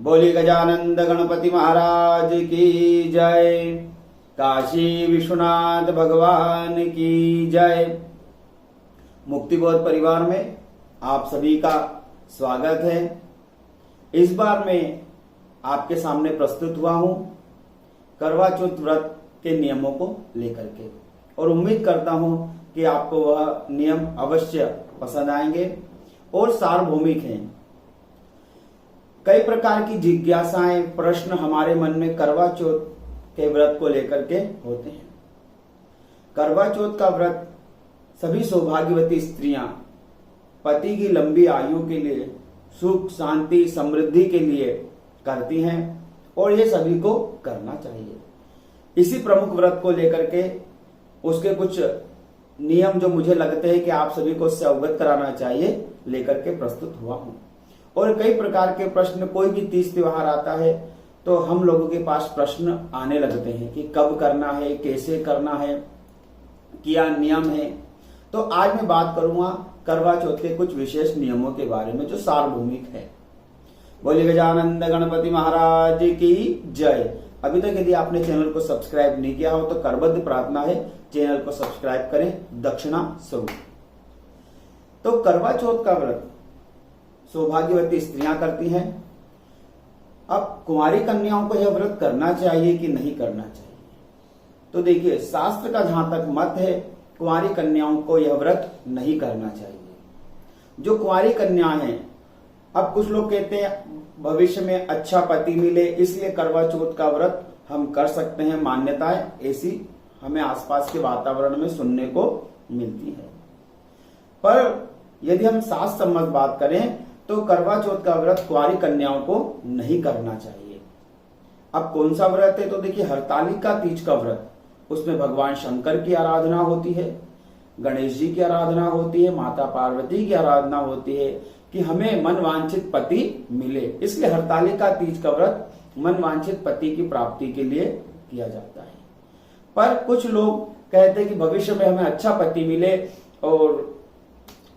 बोली गजानंद गणपति महाराज की जय। काशी विश्वनाथ भगवान की जय। मुक्तिबोध परिवार में आप सभी का स्वागत है। इस बार मैं आपके सामने प्रस्तुत हुआ हूं करवा चौथ व्रत के नियमों को लेकर के, और उम्मीद करता हूं कि आपको वह नियम अवश्य पसंद आएंगे और सार्वभौमिक हैं। कई प्रकार की जिज्ञासाएं, प्रश्न हमारे मन में करवा चौथ के व्रत को लेकर के होते हैं। करवा चौथ का व्रत सभी सौभाग्यवती स्त्रियां पति की लंबी आयु के लिए, सुख शांति समृद्धि के लिए करती हैं और ये सभी को करना चाहिए। इसी प्रमुख व्रत को लेकर के उसके कुछ नियम जो मुझे लगते हैं कि आप सभी को उससे अवगत कराना चाहिए, लेकर के प्रस्तुत हुआ हूं। और कई प्रकार के प्रश्न, कोई भी तीज त्योहार आता है तो हम लोगों के पास प्रश्न आने लगते हैं कि कब करना है, कैसे करना है, क्या नियम है। तो आज मैं बात करूंगा करवा चौथ के कुछ विशेष नियमों के बारे में जो सार्वभौमिक है। बोलिए गजानंद गणपति महाराज की जय। अभी तक यदि आपने चैनल को सब्सक्राइब नहीं किया हो तो करबद्ध प्रार्थना है, चैनल को सब्सक्राइब करें दक्षिणा स्वरूप। तो करवा चौथ का व्रत सौभाग्यवती स्त्रियां करती हैं। अब कुंवारी कन्याओं को यह व्रत करना चाहिए कि नहीं करना चाहिए? तो देखिए, शास्त्र का जहां तक मत है, कुंवारी कन्याओं को यह व्रत नहीं करना चाहिए। जो कुंवारी कन्या हैं, अब कुछ लोग कहते हैं भविष्य में अच्छा पति मिले इसलिए करवा चौथ का व्रत हम कर सकते हैं। मान्यताएं ऐसी हमें आसपास के वातावरण में सुनने को मिलती है, पर यदि हम शास्त्र सम्मत बात करें तो करवा चौथ का व्रत कुंवारी कन्याओं को नहीं करना चाहिए। अब कौन सा व्रत है? तो देखिए, हरतालिका तीज का व्रत, उसमें भगवान शंकर की आराधना होती है, गणेश जी की आराधना होती है, माता पार्वती की आराधना होती है कि हमें मन वांछित पति मिले। इसलिए हरतालिका तीज का व्रत मन वांछित पति की प्राप्ति के लिए किया जाता है। पर कुछ लोग कहते हैं कि भविष्य में हमें अच्छा पति मिले और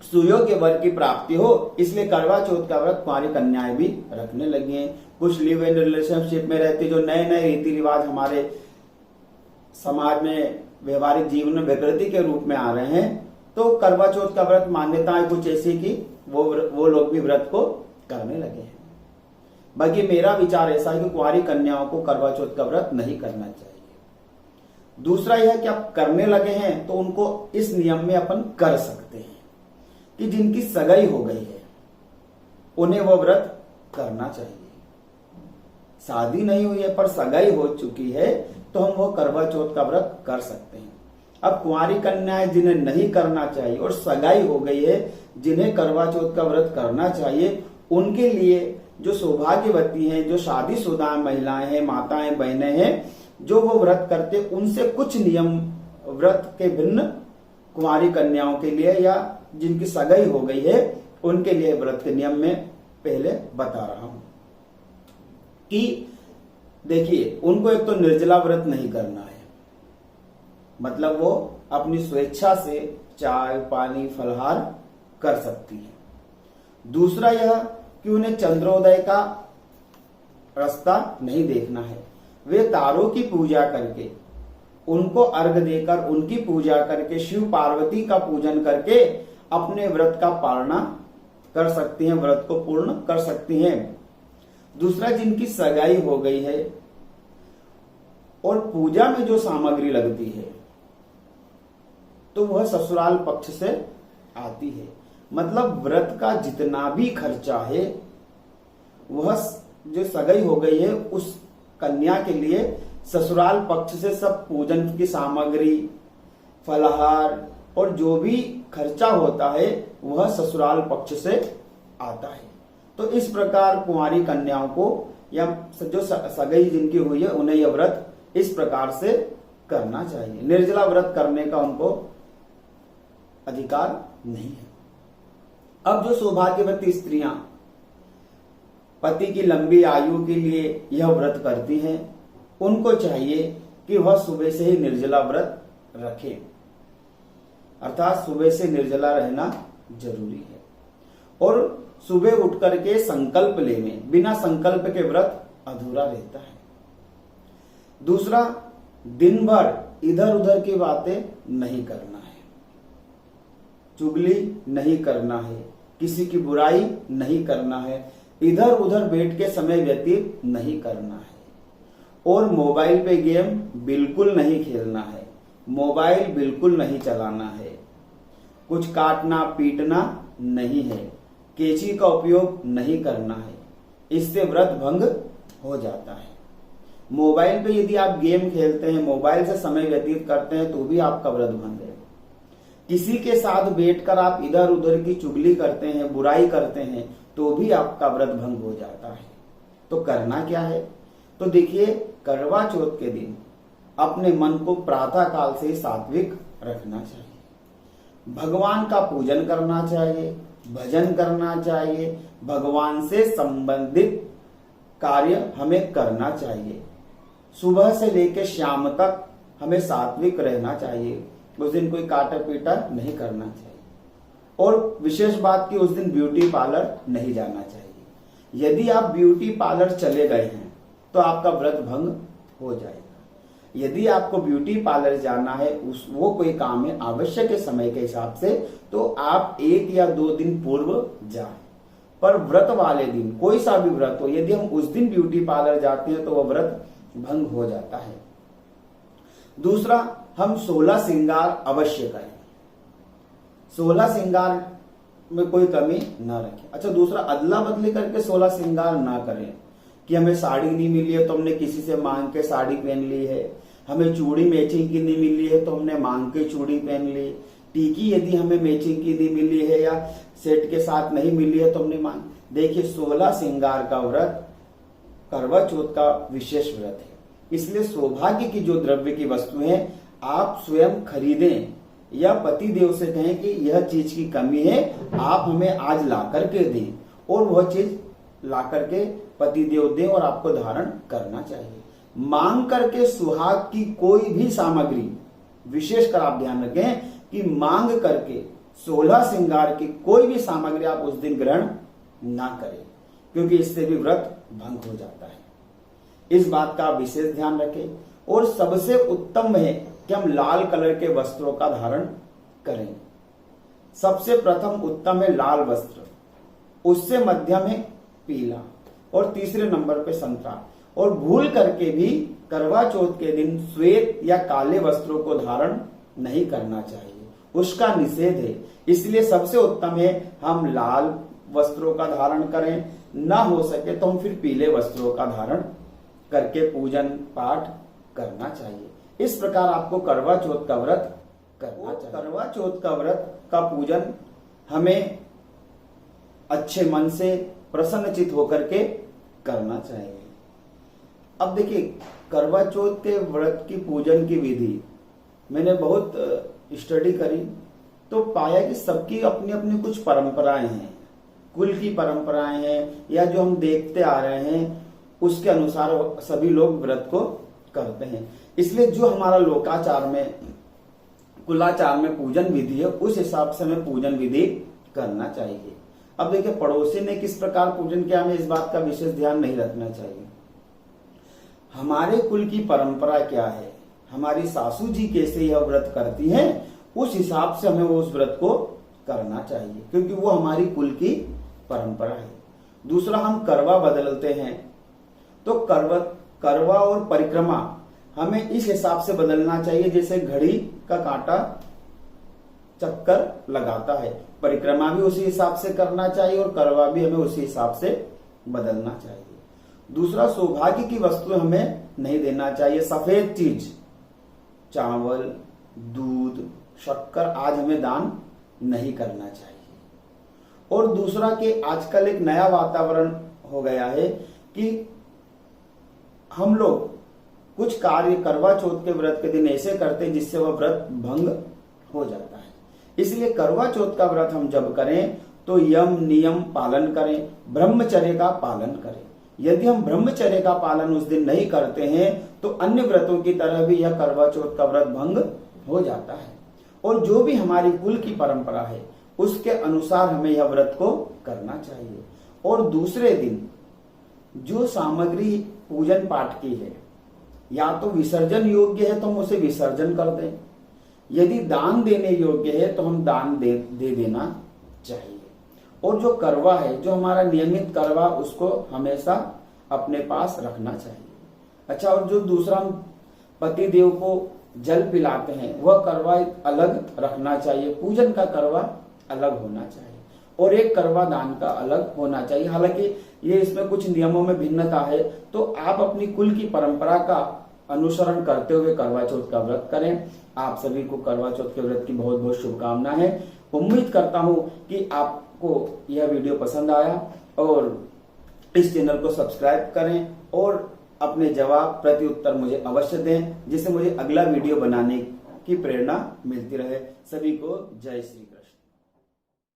सुयोग्य वर की प्राप्ति हो, इसलिए करवा चौथ का व्रत कुंवारी कन्याएं भी रखने लगी हैं। कुछ लिव इन रिलेशनशिप में रहती, जो नए नए रीति रिवाज हमारे समाज में व्यवहारिक जीवन में विकृति के रूप में आ रहे हैं, तो करवा चौथ का व्रत मान्यताएं कुछ ऐसी कि वो लोग भी व्रत को करने लगे हैं। बाकी मेरा विचार ऐसा है कि कुंवारी कन्याओं को करवा चौथ का व्रत नहीं करना चाहिए। दूसरा यह कि आप करने लगे हैं तो उनको इस नियम में अपन कर सकते हैं कि जिनकी सगाई हो गई है उन्हें वो व्रत करना चाहिए। शादी नहीं हुई है पर सगाई हो चुकी है तो हम वो करवा चौथ का व्रत कर सकते हैं। अब कुंवारी कन्याएं जिन्हें नहीं करना चाहिए और सगाई हो गई है जिन्हें करवा चौथ का व्रत करना चाहिए, उनके लिए जो सौभाग्यवती हैं, जो शादीशुदा महिलाएं हैं, माताएं बहनें हैं, जो वो व्रत करते, उनसे कुछ नियम व्रत के भिन्न कुंवारी कन्याओं के लिए या जिनकी सगाई हो गई है उनके लिए व्रत के नियम में पहले बता रहा हूं कि देखिए, उनको एक तो निर्जला व्रत नहीं करना है, मतलब वो अपनी स्वेच्छा से चाय पानी फलहार कर सकती है। दूसरा यह कि उन्हें चंद्रोदय का रास्ता नहीं देखना है। वे तारों की पूजा करके, उनको अर्घ देकर, उनकी पूजा करके, शिव पार्वती का पूजन करके अपने व्रत का पालना कर सकती हैं, व्रत को पूर्ण कर सकती हैं। दूसरा, जिनकी सगाई हो गई है और पूजा में जो सामग्री लगती है तो वह ससुराल पक्ष से आती है। मतलब व्रत का जितना भी खर्चा है वह जो सगाई हो गई है उस कन्या के लिए ससुराल पक्ष से सब पूजन की सामग्री, फलाहार और जो भी खर्चा होता है वह ससुराल पक्ष से आता है। तो इस प्रकार कुंवारी कन्याओं को या जो सगाई जिनकी हुई है उन्हें यह व्रत इस प्रकार से करना चाहिए। निर्जला व्रत करने का उनको अधिकार नहीं है। अब जो सौभाग्यवती स्त्रियां पति की लंबी आयु के लिए यह व्रत करती हैं, उनको चाहिए कि वह सुबह से ही निर्जला व्रत रखें, अर्थात सुबह से निर्जला रहना जरूरी है। और सुबह उठ करके संकल्प लें, बिना संकल्प के व्रत अधूरा रहता है। दूसरा, दिन भर इधर उधर की बातें नहीं करना है, चुगली नहीं करना है, किसी की बुराई नहीं करना है, इधर उधर बैठ के समय व्यतीत नहीं करना है, और मोबाइल पे गेम बिल्कुल नहीं खेलना है, मोबाइल बिल्कुल नहीं चलाना है, कुछ काटना पीटना नहीं है, कैंची का उपयोग नहीं करना है, इससे व्रत भंग हो जाता है। मोबाइल पे यदि आप गेम खेलते हैं, मोबाइल से समय व्यतीत करते हैं, तो भी आपका व्रत भंग है। किसी के साथ बैठकर आप इधर उधर की चुगली करते हैं, बुराई करते हैं, तो भी आपका व्रत भंग हो जाता है। तो करना क्या है? तो देखिए, करवा चौथ के दिन अपने मन को प्रातः काल से सात्विक रखना चाहिए, भगवान का पूजन करना चाहिए, भजन करना चाहिए, भगवान से संबंधित कार्य हमें करना चाहिए। सुबह से लेकर शाम तक हमें सात्विक रहना चाहिए, उस दिन कोई काटा पीटा नहीं करना चाहिए, और विशेष बात की उस दिन ब्यूटी पार्लर नहीं जाना चाहिए। यदि आप ब्यूटी पार्लर चले गए हैं तो आपका व्रत भंग हो जाएगा। यदि आपको ब्यूटी पार्लर जाना है, वो कोई काम है आवश्यक के समय के हिसाब से, तो आप 1 या 2 दिन पूर्व जाएं। पर व्रत वाले दिन, कोई सा भी व्रत हो, यदि हम उस दिन ब्यूटी पार्लर जाते हैं तो वह व्रत भंग हो जाता है। दूसरा, हम 16 श्रृंगार अवश्य करें, 16 श्रृंगार में कोई कमी ना रखें। अच्छा, दूसरा, अदला बदली करके 16 श्रृंगार ना करें कि हमें साड़ी नहीं मिली है तो हमने किसी से मांग के साड़ी पहन ली है, हमें चूड़ी मैचिंग की नहीं मिली है तो हमने मांग के चूड़ी पहन ली, टीकी यदि हमें मैचिंग की नहीं मिली है या सेट के साथ नहीं मिली है तो हमने मांग। देखिए, 16 श्रृंगार का व्रत करवा चौथ का विशेष व्रत है, इसलिए सौभाग्य की जो द्रव्य की वस्तु है आप स्वयं खरीदें, या पति देव से कहें कि यह चीज की कमी है, आप हमें आज ला करके दें, और वह चीज ला करके पति देव दें और आपको धारण करना चाहिए। मांग करके सुहाग की कोई भी सामग्री, विशेषकर आप ध्यान रखें कि मांग करके 16 श्रृंगार की कोई भी सामग्री आप उस दिन ग्रहण ना करें, क्योंकि इससे भी व्रत भंग हो जाता है। इस बात का विशेष ध्यान रखें। और सबसे उत्तम है कि हम लाल कलर के वस्त्रों का धारण करें। सबसे प्रथम उत्तम है लाल वस्त्र, उससे मध्यम है पीला, और तीसरे नंबर पे संतरा। और भूल करके भी करवा चौथ के दिन श्वेत या काले वस्त्रों को धारण नहीं करना चाहिए, उसका निषेध है। इसलिए सबसे उत्तम है हम लाल वस्त्रों का धारण करें, ना हो सके तो हम फिर पीले वस्त्रों का धारण करके पूजन पाठ करना चाहिए। इस प्रकार आपको करवा चौथ का व्रत करना चाहिए। करवा चौथ का व्रत का पूजन हमें अच्छे मन से प्रसन्नचित होकर के करना चाहिए। अब देखिए, करवा चौथ के व्रत की पूजन की विधि मैंने बहुत स्टडी करी तो पाया कि सबकी अपनी अपनी कुछ परंपराएं हैं, कुल की परंपराएं हैं, या जो हम देखते आ रहे हैं उसके अनुसार सभी लोग व्रत को करते हैं। इसलिए जो हमारा लोकाचार में, कुलाचार में पूजन विधि है, उस हिसाब से हमें पूजन विधि करना चाहिए। अब देखिए, पड़ोसी ने किस प्रकार पूजन किया, हमें इस बात का विशेष ध्यान नहीं रखना चाहिए। हमारे कुल की परंपरा क्या है, हमारी सासू जी कैसे यह व्रत करती हैं, उस हिसाब से हमें उस व्रत को करना चाहिए, क्योंकि वो हमारी कुल की परंपरा है। दूसरा, हम करवा बदलते हैं तो करवा और परिक्रमा हमें इस हिसाब से बदलना चाहिए जैसे घड़ी का कांटा चक्कर लगाता है, परिक्रमा भी उसी हिसाब से करना चाहिए और करवा भी हमें उसी हिसाब से बदलना चाहिए। दूसरा, सौभाग्य की वस्तु हमें नहीं देना चाहिए। सफेद चीज, चावल, दूध, शक्कर आज हमें दान नहीं करना चाहिए। और दूसरा कि आजकल एक नया वातावरण हो गया है कि हम लोग कुछ कार्य करवा चौथ के व्रत के दिन ऐसे करते हैं जिससे वह व्रत भंग हो जाता है। इसलिए करवा चौथ का व्रत हम जब करें तो यम नियम पालन करें, ब्रह्मचर्य का पालन करें। यदि हम ब्रह्मचर्य का पालन उस दिन नहीं करते हैं तो अन्य व्रतों की तरह भी यह करवा चौथ का व्रत भंग हो जाता है। और जो भी हमारी कुल की परंपरा है उसके अनुसार हमें यह व्रत को करना चाहिए। और दूसरे दिन जो सामग्री पूजन पाठ की है या तो विसर्जन योग्य है तो हम उसे विसर्जन कर दें, यदि दान देने योग्य है तो हम दान दे देना चाहिए। और जो करवा है, जो हमारा नियमित करवा, उसको हमेशा अपने पास रखना चाहिए। अच्छा, और जो दूसरा हम पति देव को जल पिलाते हैं वह करवा अलग रखना चाहिए, पूजन का करवा अलग होना चाहिए और एक करवा दान का अलग होना चाहिए। हालांकि ये इसमें कुछ नियमों में भिन्नता है, तो आप अपनी कुल की परंपरा का अनुसरण करते हुए करवा चौथ का व्रत करें। आप सभी को करवा चौथ के व्रत की बहुत बहुत शुभकामना है। उम्मीद करता हूं कि आपको यह वीडियो पसंद आया और इस चैनल को सब्सक्राइब करें और अपने जवाब प्रति उत्तर मुझे अवश्य दें, जिससे मुझे अगला वीडियो बनाने की प्रेरणा मिलती रहे। सभी को जय श्री।